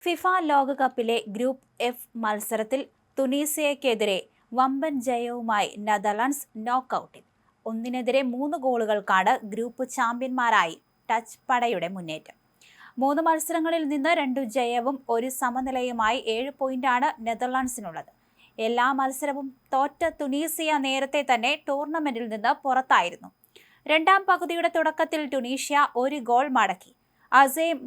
FIFA ലോകകപ്പിലെ group F മത്സരത്തിൽ തുനീസിയയ്ക്കെതിരെ വമ്പൻ ജയവുമായി നെതർലൻഡ്സ് നോക്കൌട്ടിൽ. 1-3 ഗോളുകൾക്കാണ് ഗ്രൂപ്പ് ചാമ്പ്യന്മാരായി ഡച്ച് പടയുടെ മുന്നേറ്റം. 3 മത്സരങ്ങളിൽ നിന്ന് 2 ജയവും 1 സമനിലയുമായി 7 പോയിന്റാണ് നെതർലൻഡ്സിനുള്ളത്. എല്ലാ മത്സരവും തോറ്റ തുനീസിയ നേരത്തെ തന്നെ ടൂർണമെന്റിൽ നിന്ന് പുറത്തായിരുന്നു. രണ്ടാം പകുതിയുടെ തുടക്കത്തിൽ ടുണീഷ്യ 1 ഗോൾ മടക്കി. അസൈം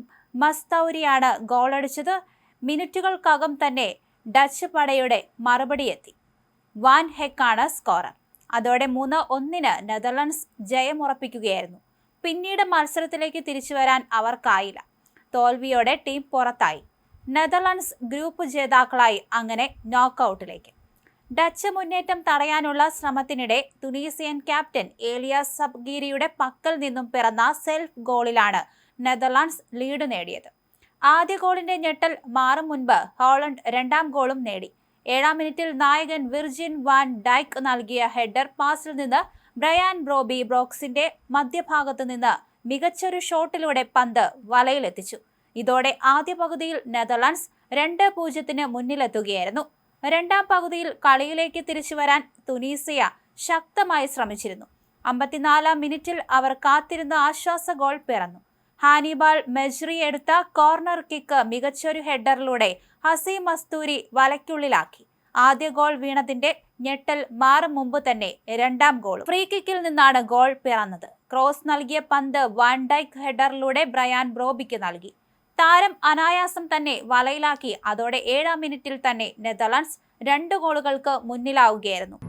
മസ്തൗരിയാണ് ഗോളടിച്ചത്. മിനിറ്റുകൾക്കകം തന്നെ ഡച്ച് പടയുടെ മറുപടിയെത്തി. വാൻ ഹെക്കാണ് സ്കോറർ. അതോടെ 3-1 നെതർലൻഡ്സ് ജയമുറപ്പിക്കുകയായിരുന്നു. പിന്നീട് മത്സരത്തിലേക്ക് തിരിച്ചുവരാൻ അവർക്കായില്ല. തോൽവിയോടെ ടീം പുറത്തായി. നെതർലൻഡ്സ് ഗ്രൂപ്പ് ജേതാക്കളായി അങ്ങനെ നോക്കൌട്ടിലേക്ക്. ഡച്ച് മുന്നേറ്റം തടയാനുള്ള ശ്രമത്തിനിടെ തുനീസിയൻ ക്യാപ്റ്റൻ ഏലിയാസ് സബ്ഗീരിയുടെ പക്കൽ നിന്നും പിറന്ന സെൽഫ് ഗോളിലാണ് നെതർലൻഡ്സ് ലീഡ് നേടിയത്. ആദ്യ ഗോളിന്റെ ഞെട്ടൽ മാറും മുൻപ് ഹോളണ്ട് രണ്ടാം ഗോളും നേടി. 7-ാം മിനിറ്റിൽ നായകൻ വിർജിൻ വാൻ ഡൈക്ക് നൽകിയ ഹെഡർ പാസിൽ നിന്ന് ബ്രയാൻ ബ്രോബി ബോക്സിന്റെ മധ്യഭാഗത്ത് നിന്ന് മികച്ചൊരു ഷോട്ടിലൂടെ പന്ത് വലയിലെത്തിച്ചു. ഇതോടെ ആദ്യ പകുതിയിൽ നെതർലൻഡ്സ് 2-0 മുന്നിലെത്തുകയായിരുന്നു. രണ്ടാം പകുതിയിൽ കളിയിലേക്ക് തിരിച്ചുവരാൻ തുനീസിയ ശക്തമായി ശ്രമിച്ചിരുന്നു. 54-ാം മിനിറ്റിൽ അവർ കാത്തിരുന്ന ആശ്വാസ ഗോൾ പിറന്നു. ഹാനിബാൾ മെജ്രി എടുത്ത കോർണർ കിക്ക് മികച്ചൊരു ഹെഡറിലൂടെ അസീം മസ്തൂരി വലയ്ക്കുള്ളിലാക്കി. ആദ്യ ഗോൾ വീണതിന്റെ ഞെട്ടൽ മാറും മുമ്പ് തന്നെ രണ്ടാം ഗോളും. ഫ്രീ കിക്കിൽ നിന്നാണ് ഗോൾ പിറന്നത്. ക്രോസ് നൽകിയ പന്ത് വാൻ ഡൈക്ക് ഹെഡറിലൂടെ ബ്രയാൻ ബ്രോബിക്ക് നൽകി. താരം അനായാസം തന്നെ വലയിലാക്കി. അതോടെ 7-ാം മിനിറ്റിൽ തന്നെ നെതർലൻഡ്സ് 2 ഗോളുകൾക്ക് മുന്നിലാവുകയായിരുന്നു.